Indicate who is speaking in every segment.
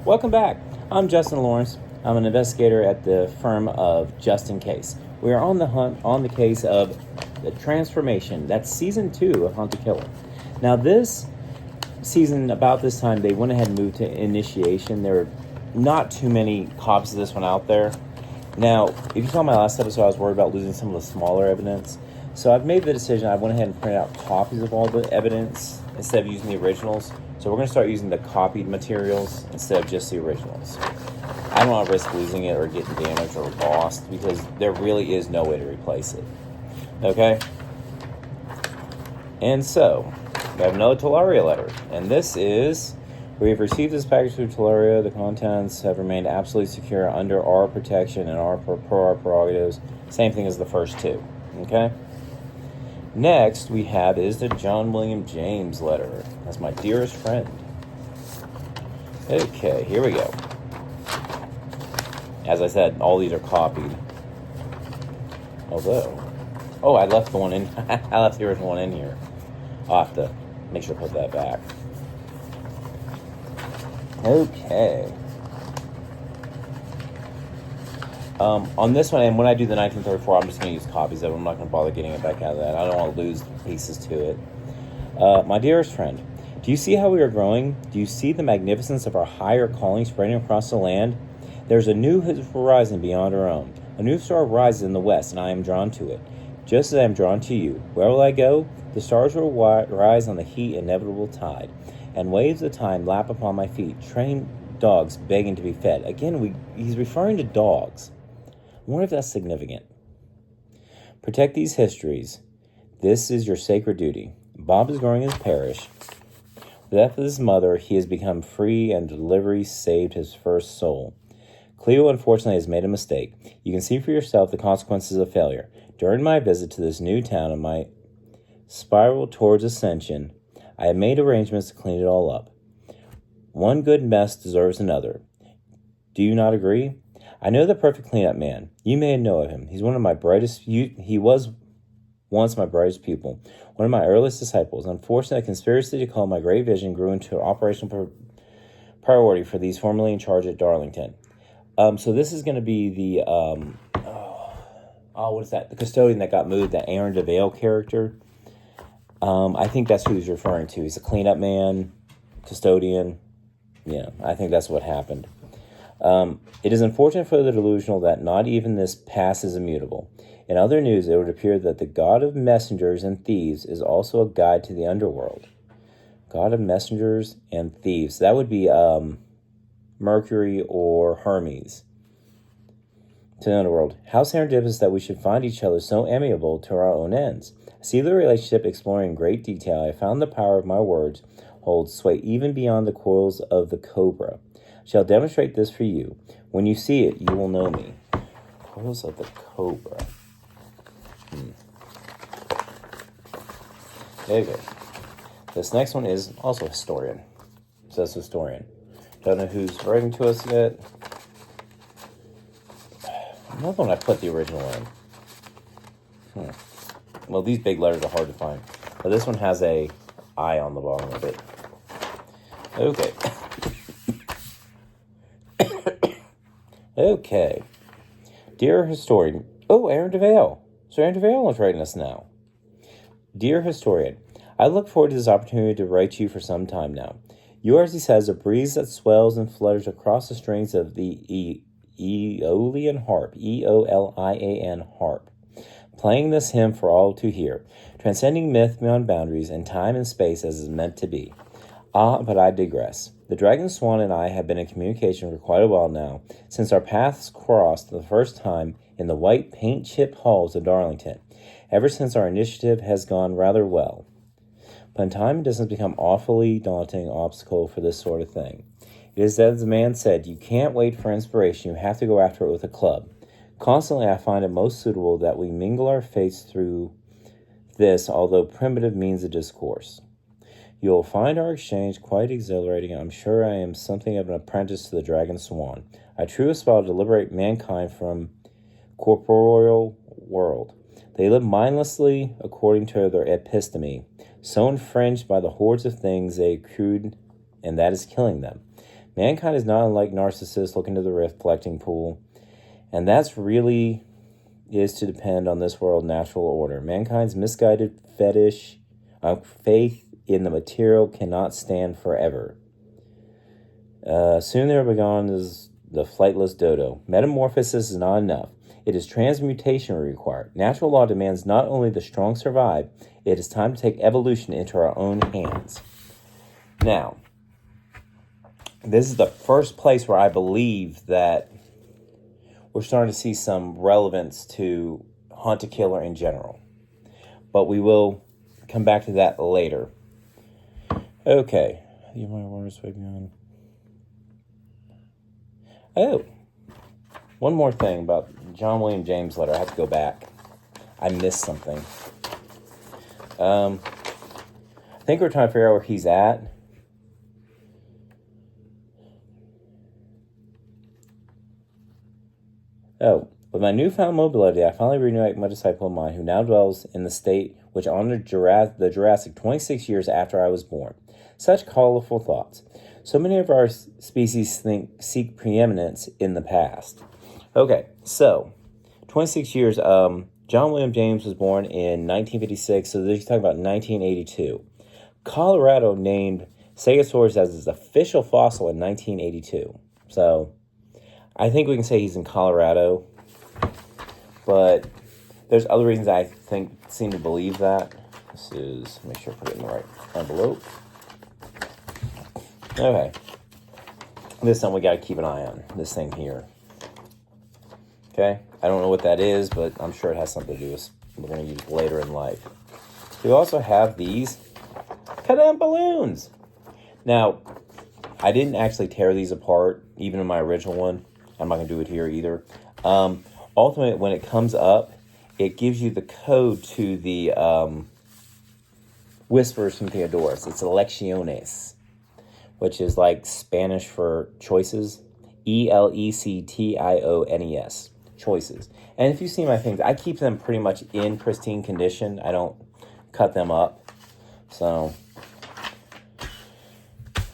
Speaker 1: Welcome back. I'm Justin Lawrence. I'm an investigator at the firm of Just In Case. We are on the hunt on the case of The Transformation. That's season 2 of Hunt the Killer. Now, this season, about this time, they went ahead and moved to Initiation. There are not too many copies of this one out there. Now, if you saw my last episode, I was worried about losing some of the smaller evidence. So I've made the decision. I went ahead and printed out copies of all the evidence instead of using the originals. So we're going to start using the copied materials instead of just the originals. I don't want to risk losing it or getting damaged or lost because there really is no way to replace it. Okay? And so, we have another Tularia letter. And this is, we have received this package through Tularia. The contents have remained absolutely secure under our protection and our prerogatives. Same thing as the first two. Okay? Next, we have is the John William James letter. That's my dearest friend. Okay, here we go. As I said, all these are copied. Although, I left the one in. I left the original one in here. I'll have to make sure to put that back. Okay. On this one, and when I do the 1934, I'm just going to use copies of it. I'm not going to bother getting it back out of that. I don't want to lose pieces to it. My dearest friend, do you see how we are growing? Do you see the magnificence of our higher calling spreading across the land? There's a new horizon beyond our own. A new star rises in the west, and I am drawn to it, just as I am drawn to you. Where will I go? The stars will rise on the heat inevitable tide, and waves of time lap upon my feet, trained dogs begging to be fed. Again, he's referring to dogs. I wonder if that's significant. Protect these histories. This is your sacred duty. Bob is growing his parish. With the death of his mother, he has become free, and delivery saved his first soul. Cleo, unfortunately, has made a mistake. You can see for yourself the consequences of failure. During my visit to this new town and my spiral towards ascension, I have made arrangements to clean it all up. One good mess deserves another. Do you not agree? I know the perfect cleanup man. You may know of him. He's one of my brightest. He was once my brightest pupil, one of my earliest disciples. Unfortunately, a conspiracy to call my great vision grew into an operational priority for these formerly in charge at Darlington. So this is going to be the what is that? The custodian that got moved, that Aaron DeVale character. I think that's who he's referring to. He's a cleanup man, custodian. Yeah, I think that's what happened. It is unfortunate for the delusional that not even this past is immutable. In other news, it would appear that the god of messengers and thieves is also a guide to the underworld. God of messengers and thieves. That would be Mercury or Hermes to the underworld. How serendipitous that we should find each other so amiable to our own ends. I see the relationship exploring in great detail. I found the power of my words holds sway even beyond the coils of the cobra. I shall demonstrate this for you. When you see it, you will know me. Coils of the cobra. There you go. This next one is also historian. It says historian. Don't know who's writing to us yet. Another one I put the original in. Well, these big letters are hard to find. But this one has a I on the bottom of it. Okay. Okay. Dear historian. Oh, Aaron DeVale. So Aaron DeVale is writing us now. Dear historian, I look forward to this opportunity to write to you for some time now. You are, as he says, a breeze that swells and flutters across the strings of the Aeolian harp, Eolian harp, playing this hymn for all to hear, transcending myth beyond boundaries and time and space as is meant to be. Ah, but I digress. The Dragon Swan and I have been in communication for quite a while now, since our paths crossed the first time in the white paint-chipped halls of Darlington. Ever since our initiative has gone rather well. But in time, it doesn't become awfully daunting obstacle for this sort of thing. It is as the man said, you can't wait for inspiration, you have to go after it with a club. Constantly, I find it most suitable that we mingle our faiths through this, although primitive means of discourse. You will find our exchange quite exhilarating. I'm sure I am something of an apprentice to the Dragon Swan. I truly aspire to liberate mankind from corporeal world. They live mindlessly according to their episteme, so infringed by the hordes of things they accrued, and that is killing them. Mankind is not unlike narcissists looking to the reflecting pool, and that's really is to depend on this world natural order. Mankind's misguided fetish of faith in the material cannot stand forever. Soon there will be gone as the flightless dodo. Metamorphosis is not enough. It is transmutation required. Natural law demands not only the strong survive, it is time to take evolution into our own hands. Now, this is the first place where I believe that we're starting to see some relevance to Hunt a Killer in general. But we will come back to that later. Okay. You might want to swipe me on. Oh. One more thing about John William James' letter. I have to go back. I missed something. I think we're trying to figure out where he's at. Oh, with my newfound mobility, I finally reunite my disciple of mine who now dwells in the state which honored the Jurassic 26 years after I was born. Such colorful thoughts. So many of our species seek preeminence in the past. Okay, so 26 years. John William James was born in 1956, so he's talking about 1982. Colorado named Stegosaurus as its official fossil in 1982. So I think we can say he's in Colorado, but there's other reasons I seem to believe that. Make sure I put it in the right envelope. Okay. This is something we got to keep an eye on, this thing here. Okay? I don't know what that is, but I'm sure it has something to do with what we're going to use later in life. We also have these cut-down balloons. Now, I didn't actually tear these apart, even in my original one. I'm not going to do it here either. Ultimately, when it comes up, it gives you the code to the Whispers from Theodorus. It's Elecciones, which is like Spanish for choices. Elections. Choices. And if you see my things, I keep them pretty much in pristine condition. I don't cut them up. So,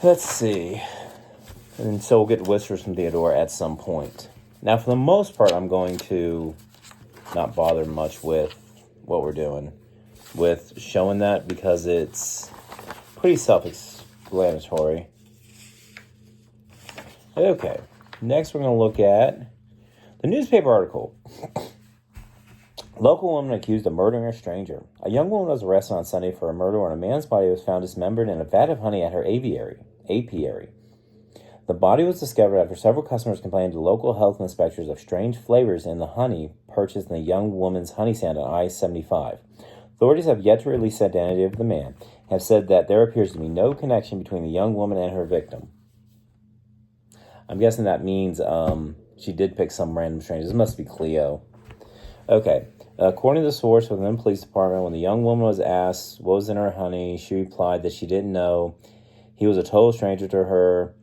Speaker 1: let's see. And so we'll get Whispers from Theodore at some point. Now, for the most part, I'm going to not bother much with what we're doing with showing that because it's pretty self-explanatory. Okay, next we're going to look at the newspaper article. Local woman accused of murdering a stranger. A young woman was arrested on Sunday for a murder when a man's body was found dismembered in a vat of honey at her apiary. The body was discovered after several customers complained to local health inspectors of strange flavors in the honey purchased in the young woman's honey stand on I-75. Authorities have yet to release the identity of the man and have said that there appears to be no connection between the young woman and her victim. I'm guessing that means she did pick some random stranger. This must be Cleo. Okay. According to the source within the police department, when the young woman was asked what was in her honey, she replied that she didn't know. He was a total stranger to her.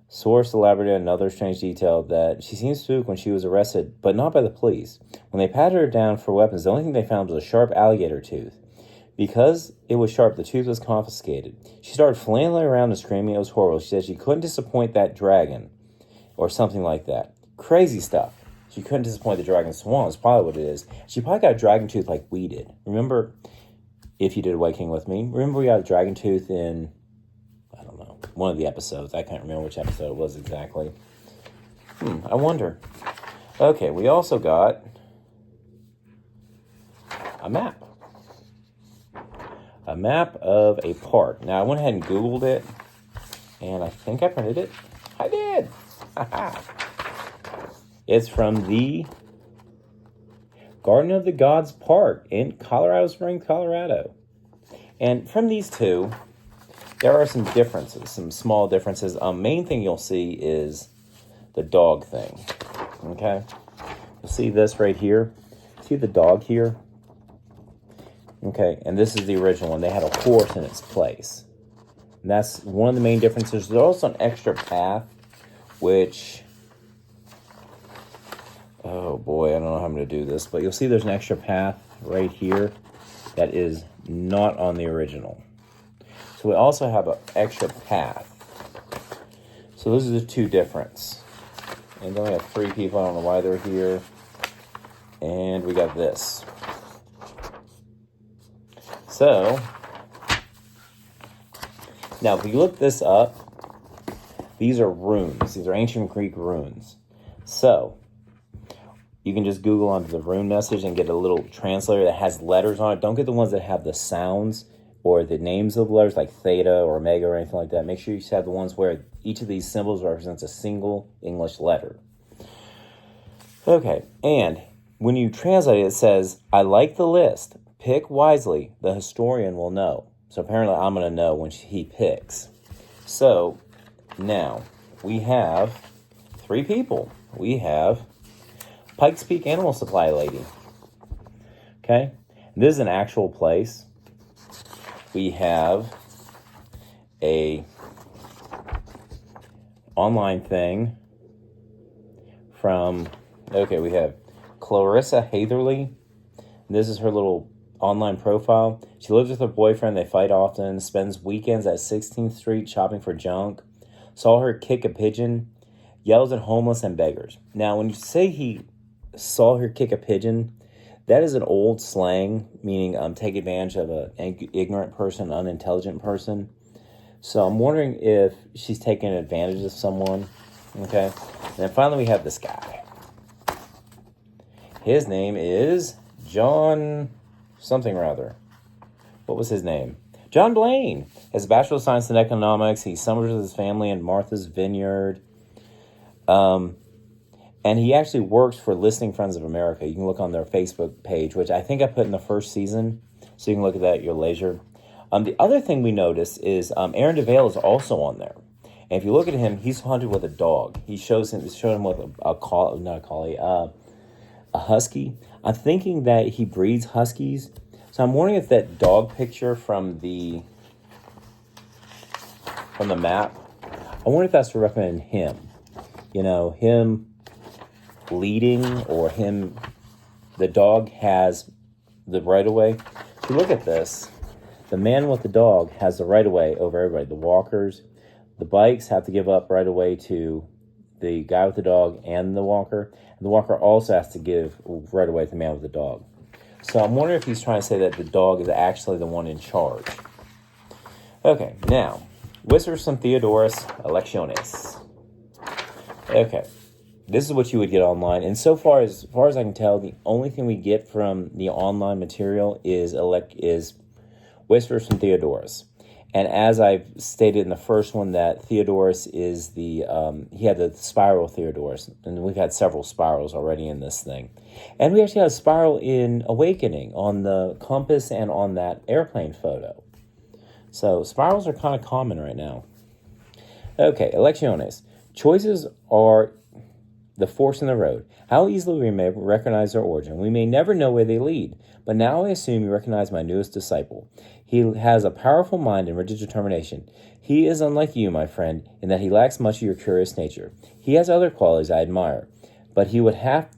Speaker 1: Source elaborated another strange detail that she seemed spooked when she was arrested, but not by the police. When they patted her down for weapons, the only thing they found was a sharp alligator tooth. Because it was sharp, the tooth was confiscated. She started flailing around and screaming. It was horrible. She said she couldn't disappoint that dragon, or something like that. Crazy stuff. She couldn't disappoint the dragon swan, is probably what it is. She probably got a dragon tooth like we did. Remember, if you did Awakening with me, remember we got a dragon tooth in, I don't know, one of the episodes. I can't remember which episode it was exactly. I wonder. Okay, we also got a map. A map of a park. Now, I went ahead and Googled it, and I think I printed it. I did! It's from the Garden of the Gods Park in Colorado Springs, Colorado. And from these two, there are some differences, some small differences. Main thing you'll see is the dog thing. Okay? You'll see this right here. See the dog here? Okay, and this is the original one. They had a horse in its place. And that's one of the main differences. There's also an extra path, which, oh boy, I don't know how I'm going to do this, but you'll see there's an extra path right here that is not on the original. So we also have an extra path. So those are the two difference. And then we have 3 people. I don't know why they're here. And we got this. So, now if you look this up, these are runes. These are ancient Greek runes. So, you can just Google onto the rune message and get a little translator that has letters on it. Don't get the ones that have the sounds or the names of the letters like theta or omega or anything like that. Make sure you have the ones where each of these symbols represents a single English letter. Okay, and when you translate it, it says, I like the list. Pick wisely. The historian will know. So apparently I'm going to know when he picks. So now we have 3 people. We have Pikes Peak Animal Supply Lady. Okay, this is an actual place. We have a online thing from, okay, we have Clarissa Hatherley. This is her little online profile. She lives with her boyfriend. They fight often. Spends weekends at 16th Street shopping for junk. Saw her kick a pigeon. Yells at homeless and beggars. Now, when you say he saw her kick a pigeon, that is an old slang, meaning take advantage of an ignorant person, unintelligent person. So I'm wondering if she's taking advantage of someone. Okay. And then finally we have this guy. His name is John something or other. What was his name? John Blaine. Has a Bachelor of Science in Economics. He summers with his family in Martha's Vineyard. And he actually works for Listening Friends of America. You can look on their Facebook page, which I think I put in the first season. So you can look at that at your leisure. The other thing we notice is Aaron DeVale is also on there. And if you look at him, he's hunted with a dog. He showed him with a husky. I'm thinking that he breeds huskies. So I'm wondering if that dog picture from the map, I wonder if that's to recommend him. You know, him leading or him, the dog has the right of way. If you look at this, the man with the dog has the right of way over everybody. The walkers, the bikes have to give up right of way to the guy with the dog and the walker. And the walker also has to give right of way to the man with the dog. So I'm wondering if he's trying to say that the dog is actually the one in charge. Okay, now, Whispers from Theodorus Electionis. Okay, this is what you would get online. And so far as I can tell, the only thing we get from the online material is Whispers from Theodorus. And as I've stated in the first one, that Theodorus is he had the spiral Theodorus. And we've had several spirals already in this thing. And we actually have a spiral in Awakening on the compass and on that airplane photo. So spirals are kind of common right now. Okay, Electiones. Choices are the force in the road. How easily we may recognize their origin. We may never know where they lead. But now I assume you recognize my newest disciple. He has a powerful mind and rigid determination. He is unlike you, my friend, in that he lacks much of your curious nature. He has other qualities I admire, but he would have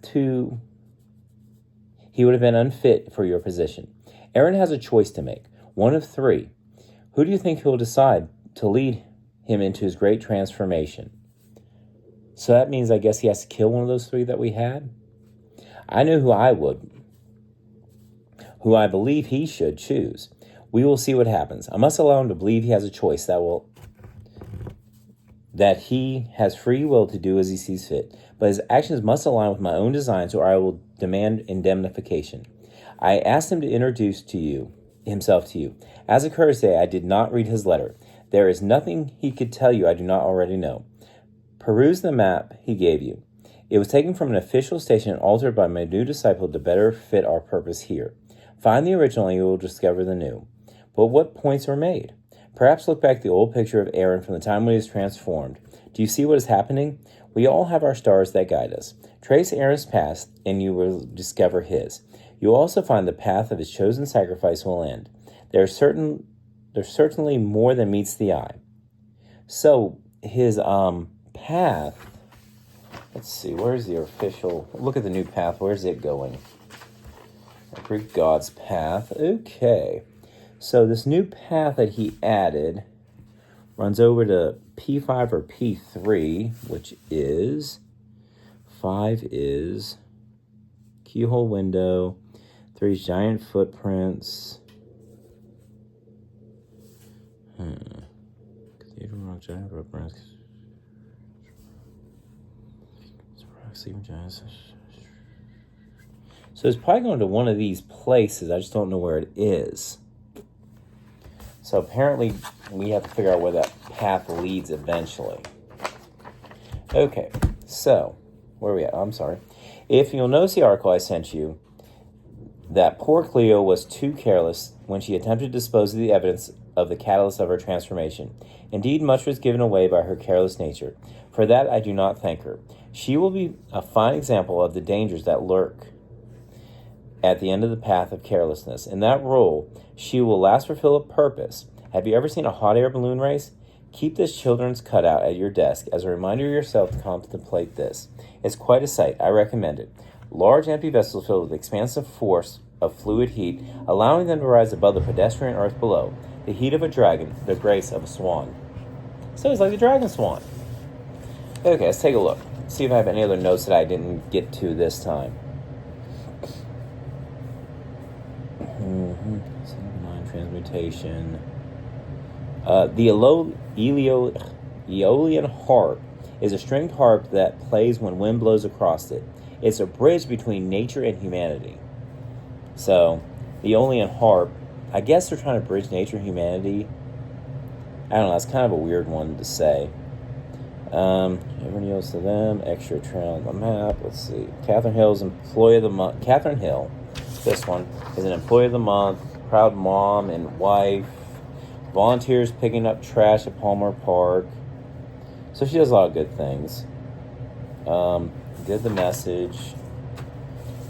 Speaker 1: been unfit for your position. Aaron has a choice to make, one of 3. Who do you think he'll decide to lead him into his great transformation? So that means I guess he has to kill one of those 3 that we had? I know who I believe he should choose. We will see what happens. I must allow him to believe he has a choice that he has free will to do as he sees fit. But his actions must align with my own designs, or I will demand indemnification. I asked him to introduce himself to you. As a courtesy, I did not read his letter. There is nothing he could tell you I do not already know. Peruse the map he gave you. It was taken from an official station and altered by my new disciple to better fit our purpose here. Find the original and you will discover the new. But what points were made? Perhaps look back at the old picture of Aaron from the time when he was transformed. Do you see what is happening? We all have our stars that guide us. Trace Aaron's past and you will discover his. You will also find the path of his chosen sacrifice will end. There's certainly more than meets the eye. So his path, let's see, where's the official, look at the new path, where's it going? Greek God's path. Okay. So this new path that he added runs over to P5 or P3, which is 5 is keyhole window, 3 is giant footprints. Cathedral rock, giant footprints. So it's probably going to one of these places. I just don't know where it is. So apparently we have to figure out where that path leads eventually. Okay, so where are we at? I'm sorry. If you'll notice the article I sent you, that poor Cleo was too careless when she attempted to dispose of the evidence of the catalyst of her transformation. Indeed, much was given away by her careless nature. For that I do not thank her. She will be a fine example of the dangers that lurk at the end of the path of carelessness. In that role, she will last fulfill a purpose. Have you ever seen a hot air balloon race? Keep this children's cutout at your desk as a reminder of yourself to contemplate this. It's quite a sight. I recommend it. Large empty vessels filled with expansive force of fluid heat, allowing them to rise above the pedestrian earth below. The heat of a dragon, the grace of a swan. So it's like the dragon swan. Okay, let's take a look. See if I have any other notes that I didn't get to this time. 79 transmutation. The Aeolian harp is a stringed harp that plays when wind blows across it. It's a bridge between nature and humanity. So, the Aeolian harp, I guess they're trying to bridge nature and humanity. I don't know, that's kind of a weird one to say. Everyone yields to them. Extra trail on the map. Let's see. Catherine Hill's Employee of the Month. Catherine Hill, this one, is an Employee of the Month, proud mom and wife, volunteers picking up trash at Palmer Park. So she does a lot of good things. Did the message.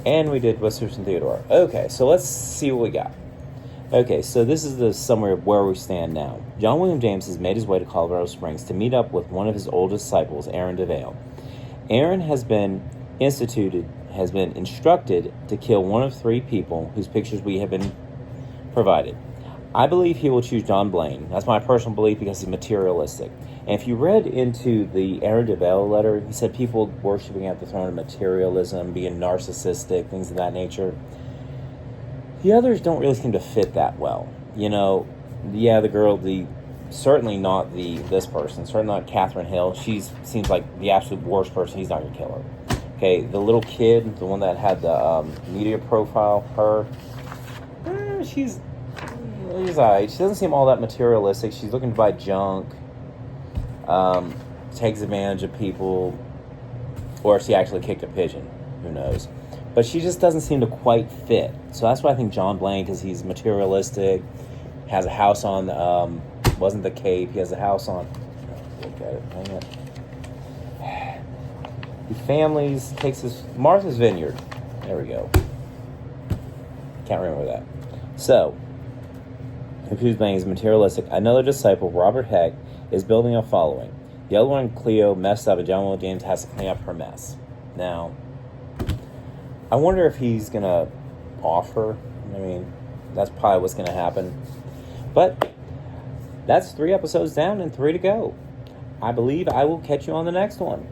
Speaker 1: And we did Whispers and Theodore. Okay, so let's see what we got. Okay, so this is the summary of where we stand now. John William James has made his way to Colorado Springs to meet up with one of his oldest disciples, Aaron DeVale. Aaron has been instructed to kill one of 3 people whose pictures we have been provided. I believe he will choose John Blaine. That's my personal belief because he's materialistic. And if you read into the Aaron DeVale letter, he said people worshiping at the throne of materialism, being narcissistic, things of that nature. The others don't really seem to fit that well. You know, yeah, the girl, certainly not this person, certainly not Catherine Hill. She seems like the absolute worst person. He's not going to kill her. Okay, the little kid, the one that had the media profile, her, she's all right. She doesn't seem all that materialistic. She's looking to buy junk, takes advantage of people, or she actually kicked a pigeon. Who knows? But she just doesn't seem to quite fit. So that's why I think John Blaine, because he's materialistic, has a house on, wasn't the Cape, he has a house on, look at it, hang it. He families, takes his, Martha's Vineyard. There we go. Can't remember that. So, who's Blaine is materialistic. Another disciple, Robert Heck, is building a following. The other one, Cleo, messed up, and John William James has to clean up her mess. Now, I wonder if he's going to offer. I mean, that's probably what's going to happen. But that's 3 episodes down and 3 to go. I believe I will catch you on the next one.